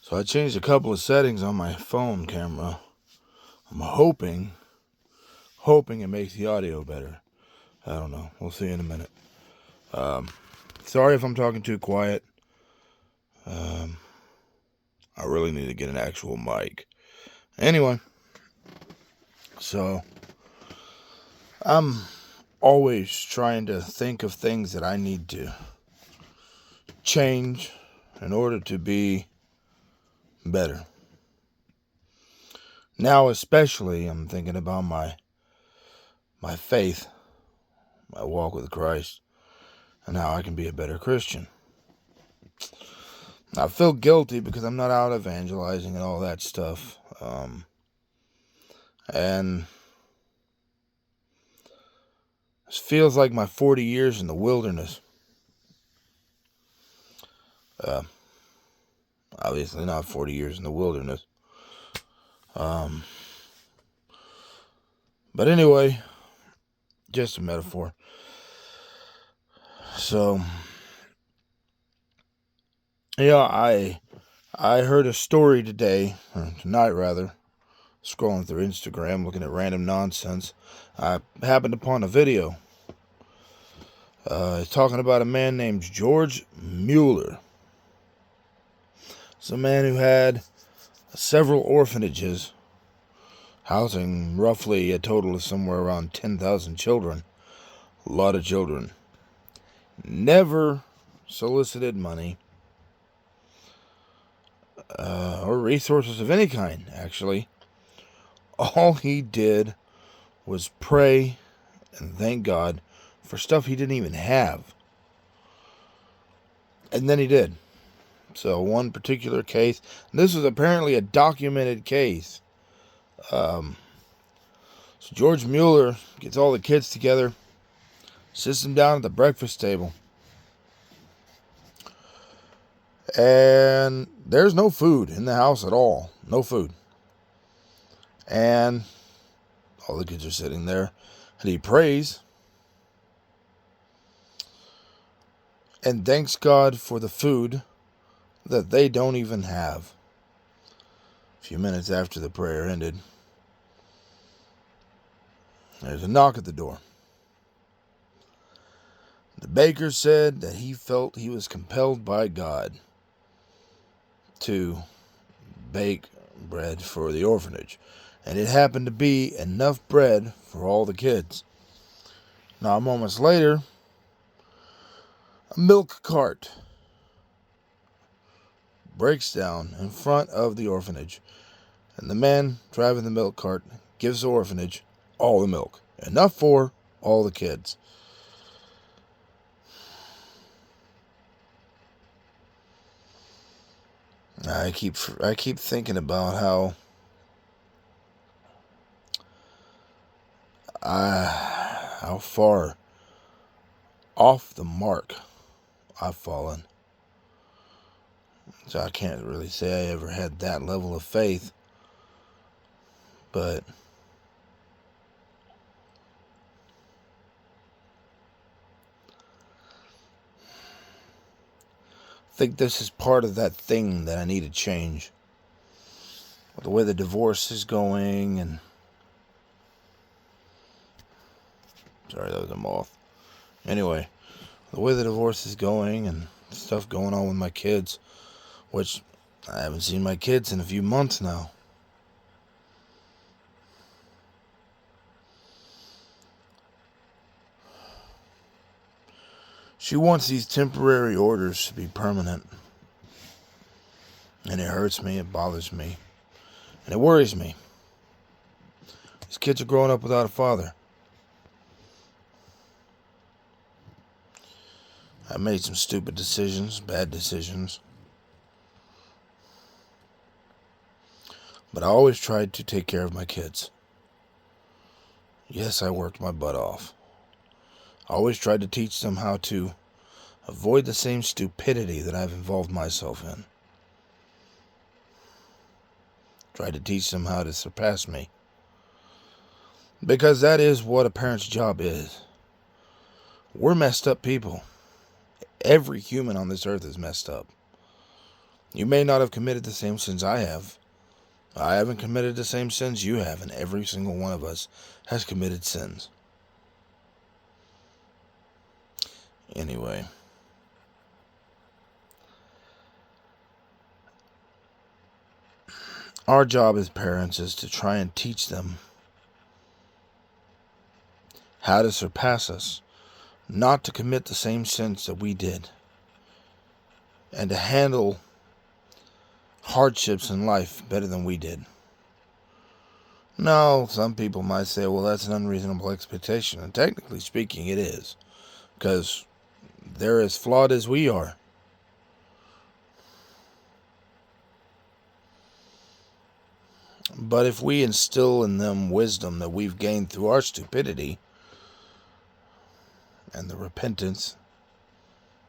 So I changed a couple of settings on my phone camera. I'm hoping it makes the audio better. I don't know. We'll see in a minute. Sorry if I'm talking too quiet. I really need to get an actual mic. Anyway, so I'm always trying to think of things that I need to change in order to be better. Now especially I'm thinking about my faith, my walk with Christ, and how I can be a better Christian. I feel guilty because I'm not out evangelizing and all that stuff. And it feels like my 40 years in the wilderness. Obviously not 40 years in the wilderness. But anyway, just a metaphor. So, yeah, I heard a story tonight rather, scrolling through Instagram, looking at random nonsense. I happened upon a video talking about a man named George Mueller. It's a man who had several orphanages, housing roughly a total of somewhere around 10,000 children. A lot of children. Never solicited money or resources of any kind, actually. All he did was pray and thank God for stuff he didn't even have. And then he did. So one particular case, and this was apparently a documented case. So George Mueller gets all the kids together, sits them down at the breakfast table. And there's no food in the house at all. No food. And all the kids are sitting there. And he prays and thanks God for the food that they don't even have. A few minutes after the prayer ended, there's a knock at the door. The baker said that he felt he was compelled by God to bake bread for the orphanage. And it happened to be enough bread for all the kids. Now, moments later, a milk cart breaks down in front of the orphanage. And the man driving the milk cart gives the orphanage all the milk. Enough for all the kids. I keep thinking about how far off the mark I've fallen. So I can't really say I ever had that level of faith. But I think this is part of that thing that I need to change. The way the divorce is going and... Sorry, that was a moth. Anyway, the way the divorce is going and stuff going on with my kids, which I haven't seen my kids in a few months now. She wants these temporary orders to be permanent. And it hurts me, it bothers me, and it worries me. These kids are growing up without a father. I made some stupid decisions, bad decisions. But I always tried to take care of my kids. Yes, I worked my butt off. I always tried to teach them how to avoid the same stupidity that I've involved myself in. Tried to teach them how to surpass me. Because that is what a parent's job is. We're messed up people. Every human on this earth is messed up. You may not have committed the same sins I have. I haven't committed the same sins you have, and every single one of us has committed sins. Anyway. Our job as parents is to try and teach them how to surpass us, not to commit the same sins that we did, and to handle hardships in life better than we did. Now, some people might say, well, that's an unreasonable expectation, and technically speaking, it is, because they're as flawed as we are. But if we instill in them wisdom that we've gained through our stupidity and the repentance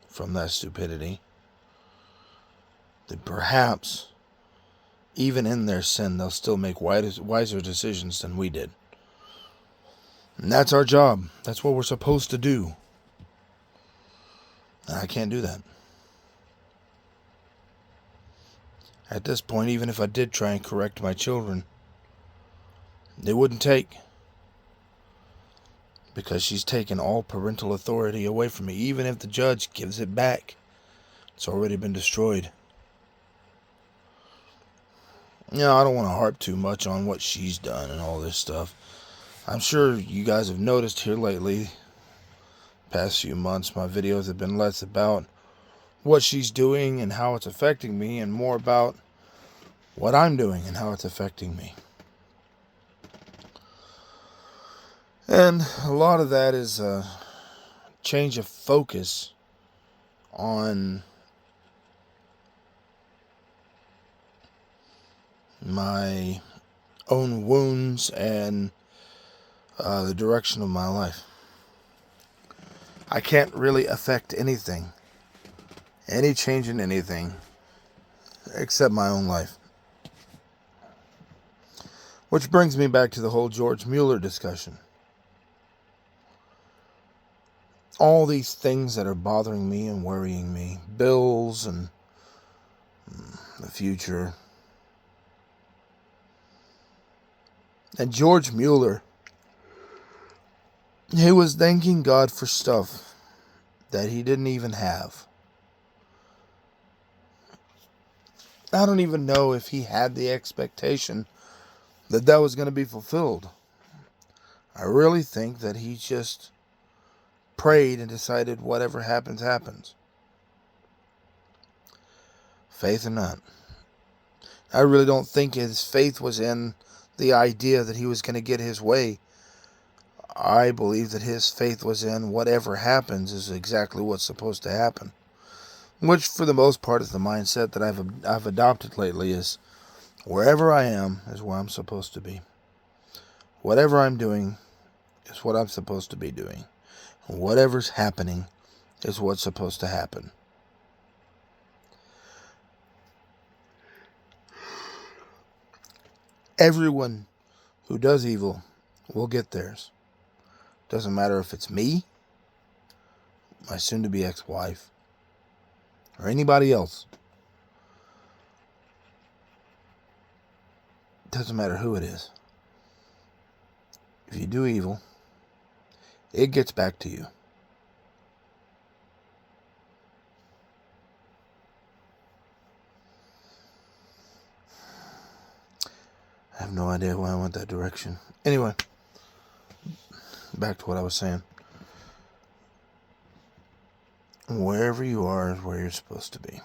from that stupidity, then perhaps, even in their sin, they'll still make wiser decisions than we did. And that's our job. That's what we're supposed to do. And I can't do that. At this point, even if I did try and correct my children, they wouldn't take. Because she's taken all parental authority away from me. Even if the judge gives it back, it's already been destroyed. I don't want to harp too much on what she's done and all this stuff. I'm sure you guys have noticed here lately, past few months, my videos have been less about what she's doing and how it's affecting me, and more about what I'm doing and how it's affecting me. And a lot of that is a change of focus on my own wounds and the direction of my life. I can't really affect anything, any change in anything, except my own life. Which brings me back to the whole George Mueller discussion. All these things that are bothering me and worrying me, bills and the future. And George Mueller, he was thanking God for stuff that he didn't even have. I don't even know if he had the expectation that that was going to be fulfilled. I really think that he just prayed and decided whatever happens, happens. Faith or not. I really don't think his faith was in the idea that he was going to get his way. I believe that his faith was in whatever happens is exactly what's supposed to happen. Which, for the most part, is the mindset that I've adopted lately, is wherever I am is where I'm supposed to be. Whatever I'm doing is what I'm supposed to be doing. And whatever's happening is what's supposed to happen. Everyone who does evil will get theirs. Doesn't matter if it's me, my soon-to-be ex-wife, or anybody else. Doesn't matter who it is. If you do evil, it gets back to you. I have no idea why I went that direction. Anyway, back to what I was saying. Wherever you are is where you're supposed to be.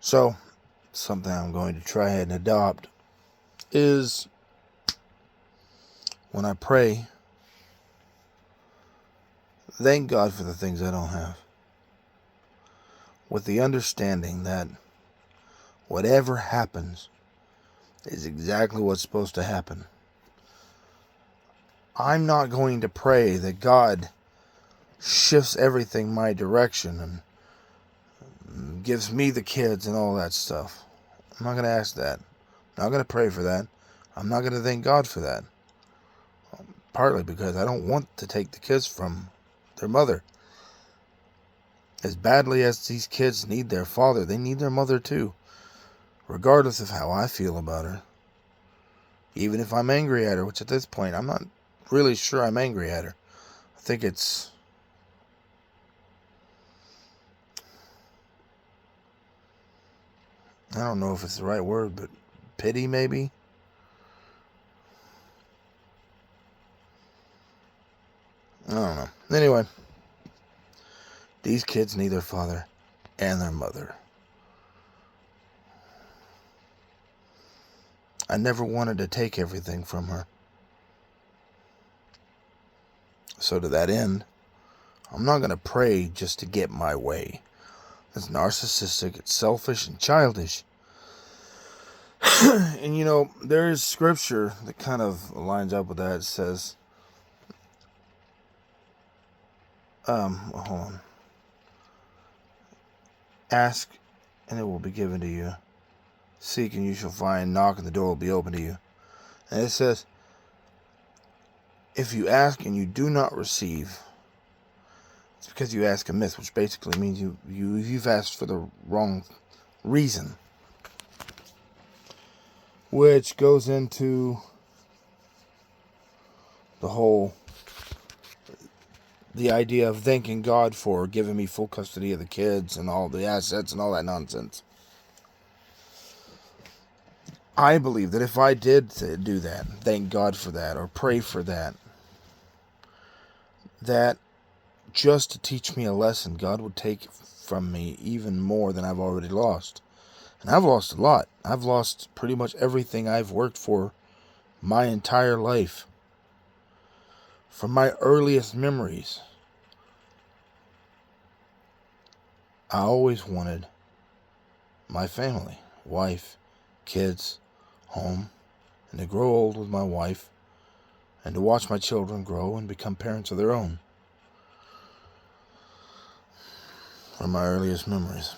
So, something I'm going to try and adopt is when I pray, thank God for the things I don't have. With the understanding that whatever happens is exactly what's supposed to happen. I'm not going to pray that God shifts everything my direction and gives me the kids and all that stuff. I'm not going to ask that. I'm not going to pray for that. I'm not going to thank God for that. Partly because I don't want to take the kids from their mother. As badly as these kids need their father, they need their mother too, regardless of how I feel about her. Even if I'm angry at her, which at this point, I'm not really sure I'm angry at her. I think it's... I don't know if it's the right word, but pity maybe? I don't know. Anyway, these kids need their father and their mother. I never wanted to take everything from her. So to that end, I'm not going to pray just to get my way. It's narcissistic, it's selfish and childish. And you know, there is scripture that kind of lines up with that. It says, hold on. Ask and it will be given to you. Seek and you shall find. Knock and the door will be open to you. And it says, if you ask and you do not receive, it's because you ask amiss, which basically means you've asked for the wrong reason. Which goes into the idea of thanking God for giving me full custody of the kids and all the assets and all that nonsense. I believe that if I did do that, thank God for that, or pray for that, that just to teach me a lesson, God would take from me even more than I've already lost. And I've lost a lot. I've lost pretty much everything I've worked for my entire life. From my earliest memories, I always wanted my family, wife, kids, home, and to grow old with my wife, and to watch my children grow and become parents of their own. From my earliest memories.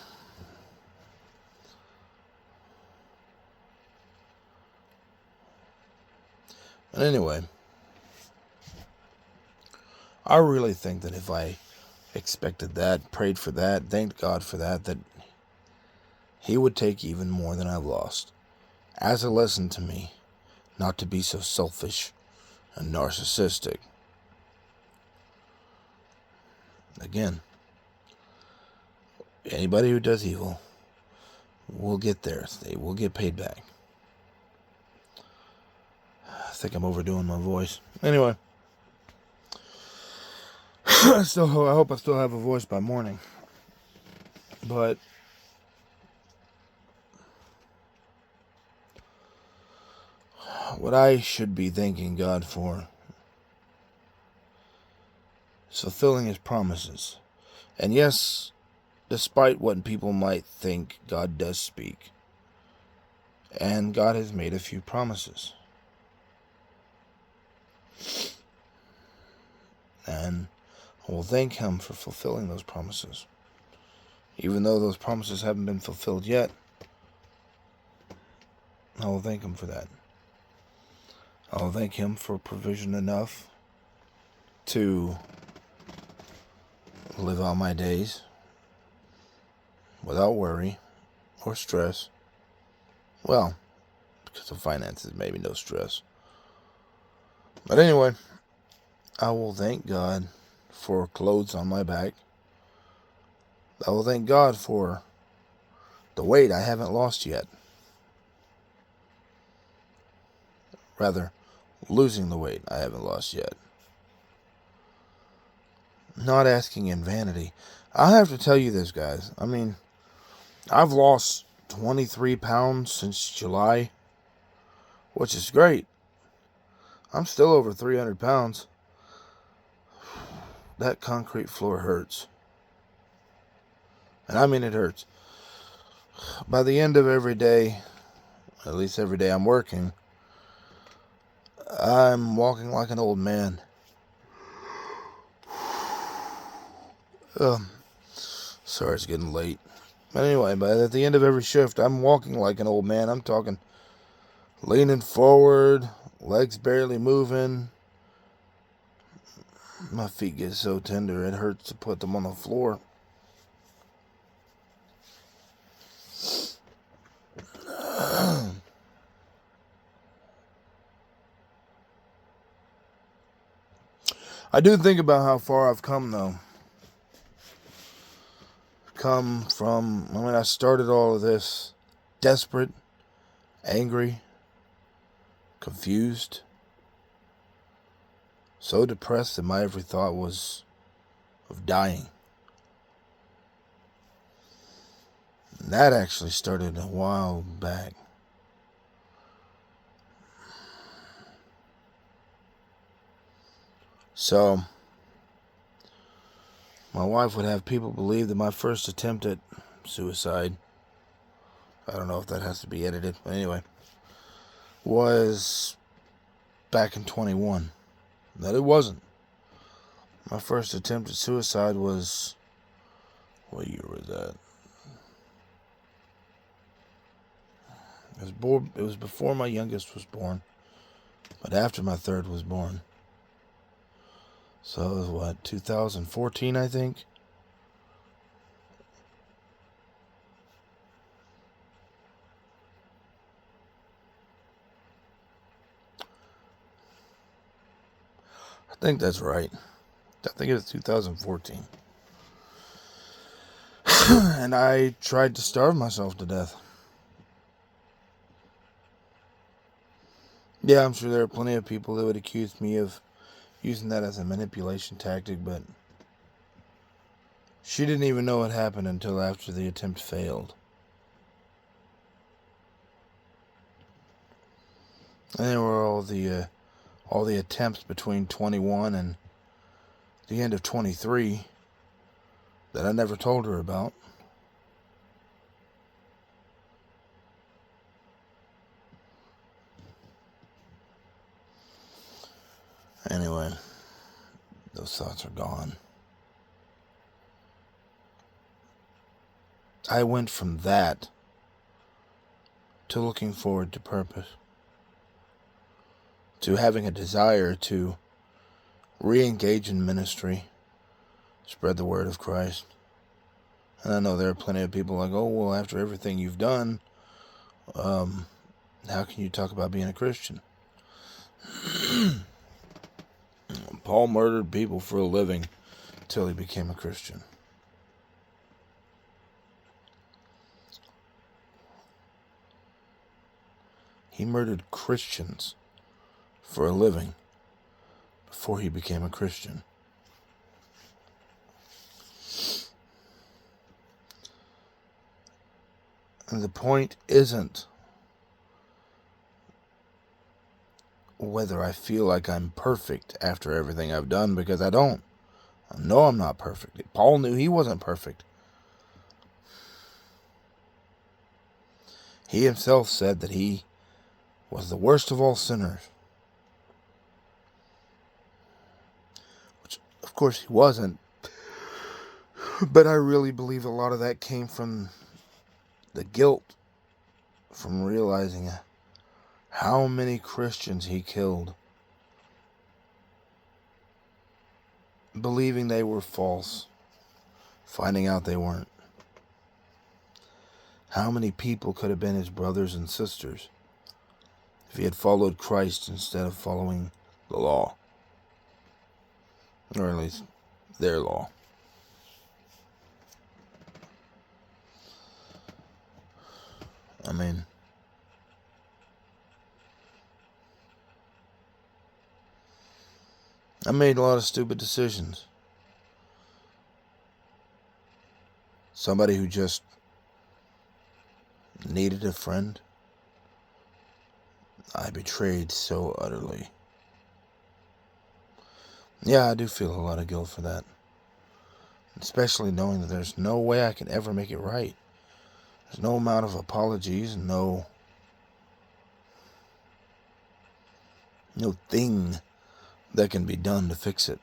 But anyway, I really think that if I expected that, prayed for that, thanked God for that, that He would take even more than I've lost, as a lesson to me not to be so selfish and narcissistic. Again, anybody who does evil will get theirs. They will get paid back. I think I'm overdoing my voice. Anyway, I hope I still have a voice by morning. But what I should be thanking God for is fulfilling His promises. And yes, despite what people might think, God does speak. And God has made a few promises. And I will thank Him for fulfilling those promises. Even though those promises haven't been fulfilled yet, I will thank Him for that. I will thank Him for provision enough to live out my days without worry or stress. Well, because of finances, maybe no stress. But anyway, I will thank God for clothes on my back. I will thank God for the weight I haven't lost yet. Rather, losing the weight I haven't lost yet. Not asking in vanity. I have to tell you this, guys. I mean, I've lost 23 pounds since July, which is great. I'm still over 300 pounds. That concrete floor hurts. And I mean it hurts. By the end of every day, at least every day I'm working, I'm walking like an old man. Sorry, it's getting late. But anyway, at the end of every shift, I'm walking like an old man. I'm talking leaning forward, legs barely moving. My feet get so tender, it hurts to put them on the floor. I do think about how far I've come, though. Come from when I started all of this desperate, angry, confused, so depressed that my every thought was of dying. And that actually started a while back. So, my wife would have people believe that my first attempt at suicide, I don't know if that has to be edited, but anyway, was back in 21. That it wasn't. My first attempt at suicide was, what year was that? It was before my youngest was born, but after my third was born. So it was what, 2014, I think? I think that's right. I think it was 2014. And I tried to starve myself to death. Yeah, I'm sure there are plenty of people that would accuse me of using that as a manipulation tactic, but she didn't even know what happened until after the attempt failed. And there were all the attempts between 21 and the end of 23 that I never told her about. Anyway, those thoughts are gone. I went from that to looking forward to purpose, to having a desire to re-engage in ministry, spread the word of Christ. And I know there are plenty of people like, oh, well, after everything you've done, how can you talk about being a Christian? Paul murdered people for a living until he became a Christian. He murdered Christians for a living before he became a Christian. And the point isn't whether I feel like I'm perfect after everything I've done, because I don't. I know I'm not perfect. Paul knew he wasn't perfect. He himself said that he was the worst of all sinners. Which, of course, he wasn't. But I really believe a lot of that came from the guilt, from realizing how many Christians he killed, believing they were false, finding out they weren't. How many people could have been his brothers and sisters if he had followed Christ instead of following the law, or at least their law? I mean, I made a lot of stupid decisions. Somebody who just needed a friend, I betrayed so utterly. Yeah, I do feel a lot of guilt for that. Especially knowing that there's no way I can ever make it right. There's no amount of apologies, no thing that can be done to fix it.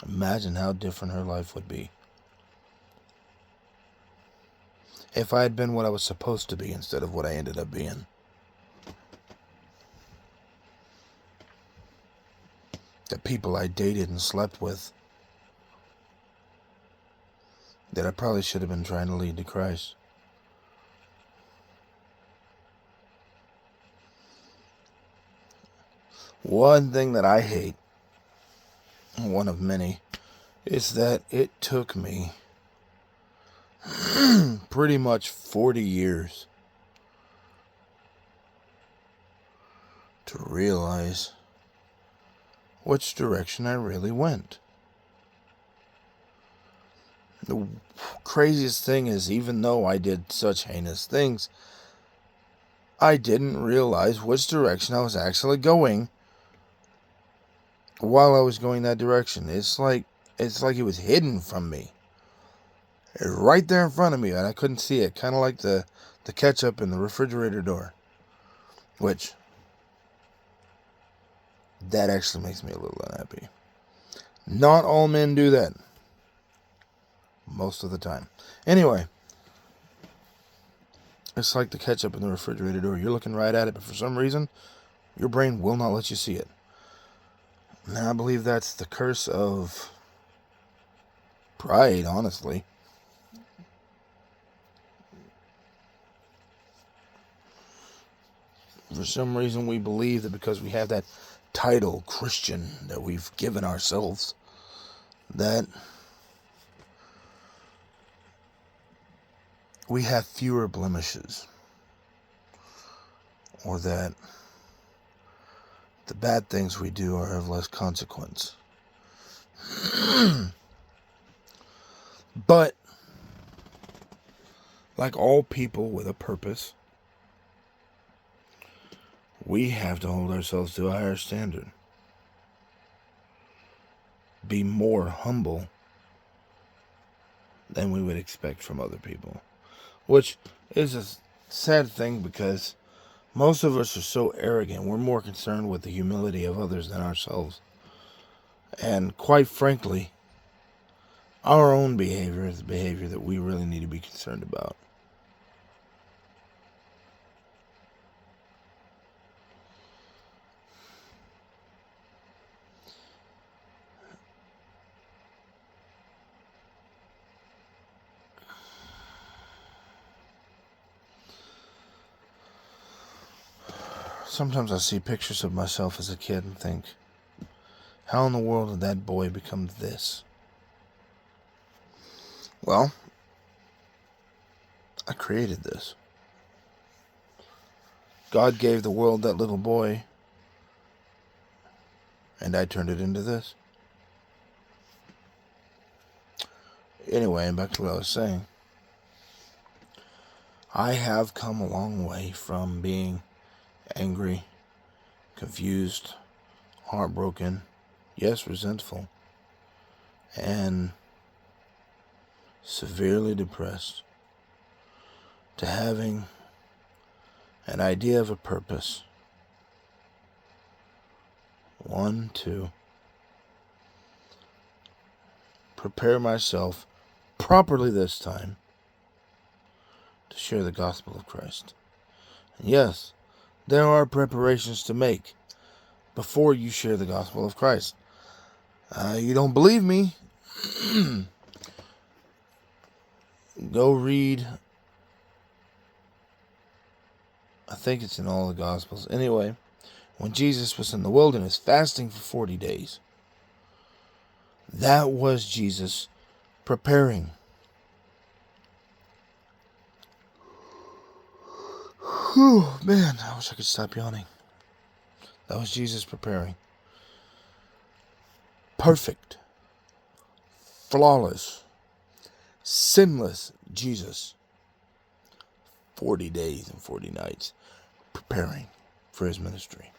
Imagine how different her life would be if I had been what I was supposed to be instead of what I ended up being. The people I dated and slept with that I probably should have been trying to lead to Christ. One thing that I hate, one of many, is that it took me pretty much 40 years to realize which direction I really went. The craziest thing is, even though I did such heinous things, I didn't realize which direction I was actually going while I was going that direction. It's like it was hidden from me. It was right there in front of me, and I couldn't see it. Kind of like the ketchup in the refrigerator door. Which, that actually makes me a little unhappy. Not all men do that. Most of the time. Anyway, it's like the ketchup in the refrigerator door. You're looking right at it, but for some reason, your brain will not let you see it. Now, I believe that's the curse of pride, honestly. For some reason, we believe that because we have that title, Christian, that we've given ourselves, that we have fewer blemishes, or that the bad things we do are of less consequence. But, like all people with a purpose, we have to hold ourselves to a higher standard. Be more humble than we would expect from other people. Which is a sad thing, because most of us are so arrogant. We're more concerned with the humility of others than ourselves. And quite frankly, our own behavior is the behavior that we really need to be concerned about. Sometimes I see pictures of myself as a kid and think, how in the world did that boy become this? Well, I created this. God gave the world that little boy, and I turned it into this. Anyway, back to what I was saying. I have come a long way from being angry, confused, heartbroken, yes, resentful, and severely depressed, to having an idea of a purpose. 1, 2. Prepare myself properly this time to share the gospel of Christ. And yes, there are preparations to make before you share the gospel of Christ. You don't believe me? Go read. I think it's in all the Gospels. Anyway, when Jesus was in the wilderness fasting for 40 days, that was Jesus preparing. Whew, man, I wish I could stop yawning. That was Jesus preparing. Perfect, flawless, sinless Jesus. 40 days and 40 nights preparing for his ministry.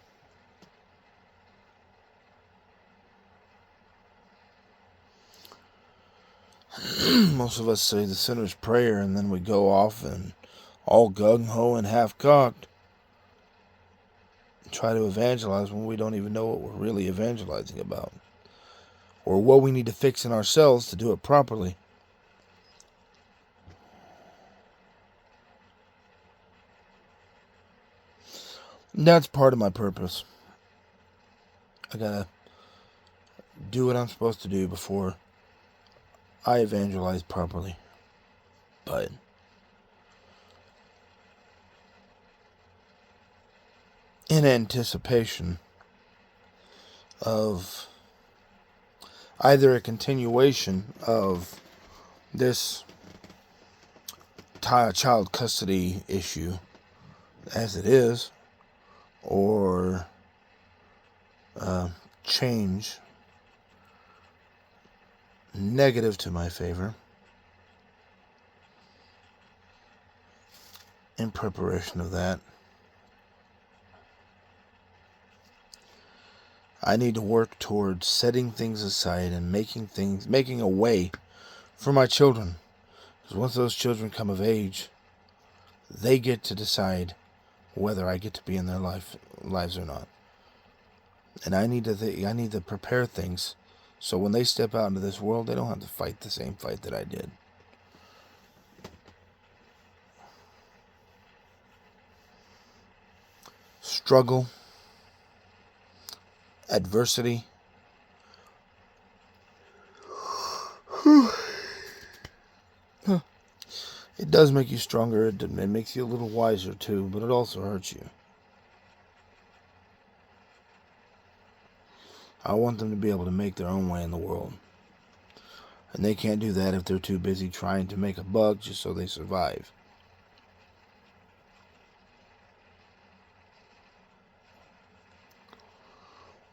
Most of us say the sinner's prayer, and then we go off and all gung-ho and half-cocked try to evangelize when we don't even know what we're really evangelizing about, or what we need to fix in ourselves to do it properly. And that's part of my purpose. I gotta do what I'm supposed to do before I evangelize properly. But in anticipation of either a continuation of this child custody issue as it is, or change negative to my favor in preparation of that. I need to work towards setting things aside and making a way for my children. Because once those children come of age, they get to decide whether I get to be in their lives or not. And I need to prepare things so when they step out into this world, they don't have to fight the same fight that I did. Struggle, adversity, it does make you stronger. It makes you a little wiser too, but it also hurts you. I want them to be able to make their own way in the world. And they can't do that if they're too busy trying to make a buck just so they survive.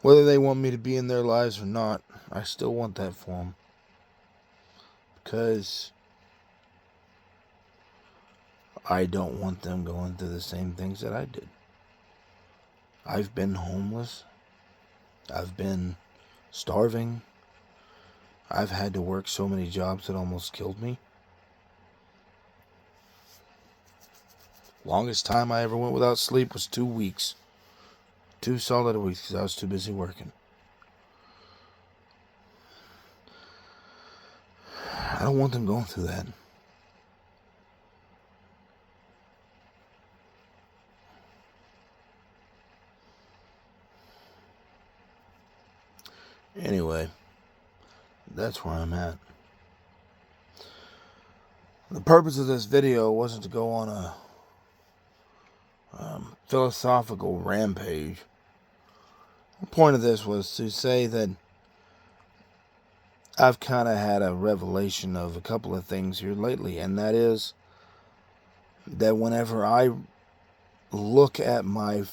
Whether they want me to be in their lives or not, I still want that for them. Because I don't want them going through the same things that I did. I've been homeless. I've been starving. I've had to work so many jobs that almost killed me. Longest time I ever went without sleep was 2 weeks. 2 solid weeks because I was too busy working. I don't want them going through that. Anyway, that's where I'm at. The purpose of this video wasn't to go on a philosophical rampage. The point of this was to say that I've kind of had a revelation of a couple of things here lately, and that is that whenever I look at my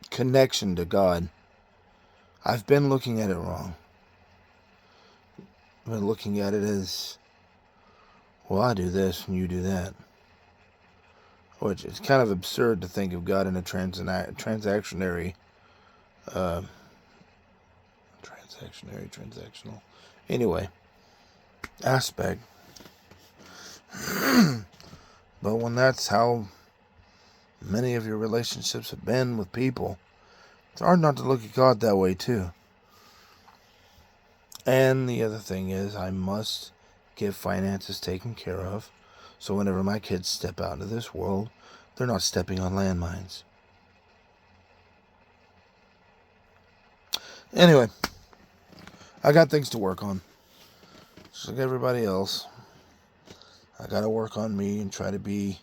connection to God, I've been looking at it wrong. I've been looking at it as, well, I do this and you do that. Which is kind of absurd to think of God in a transactional. Anyway, aspect. But when that's how many of your relationships have been with people, it's hard not to look at God that way too. And the other thing is, I must get finances taken care of, so whenever my kids step out into this world, they're not stepping on landmines. Anyway, I got things to work on. Just like everybody else. I got to work on me and try to be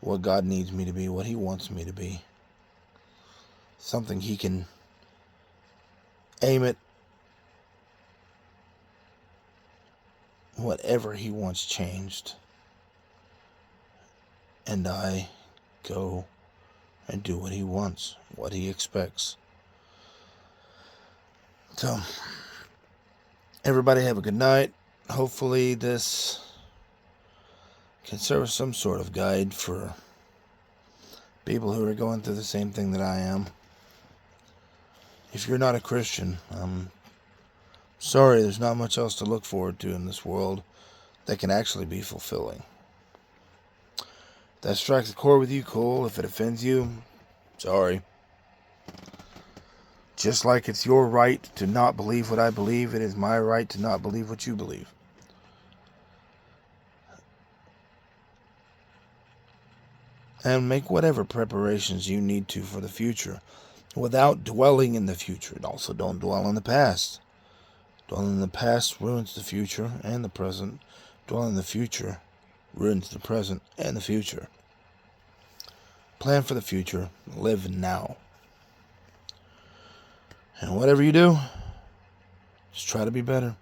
what God needs me to be, what He wants me to be. Something He can aim at whatever He wants changed. And I go and do what He wants, what He expects. So, everybody have a good night. Hopefully this can serve as some sort of guide for people who are going through the same thing that I am. If you're not a Christian, I'm sorry, there's not much else to look forward to in this world that can actually be fulfilling. If that strikes a chord with you, cool. If it offends you, sorry. Just like it's your right to not believe what I believe, it is my right to not believe what you believe. And make whatever preparations you need to for the future without dwelling in the future. And also don't dwell in the past. Dwelling in the past ruins the future and the present. Dwelling in the future ruins the present and the future. plan for the future, live now. And whatever you do, just try to be better.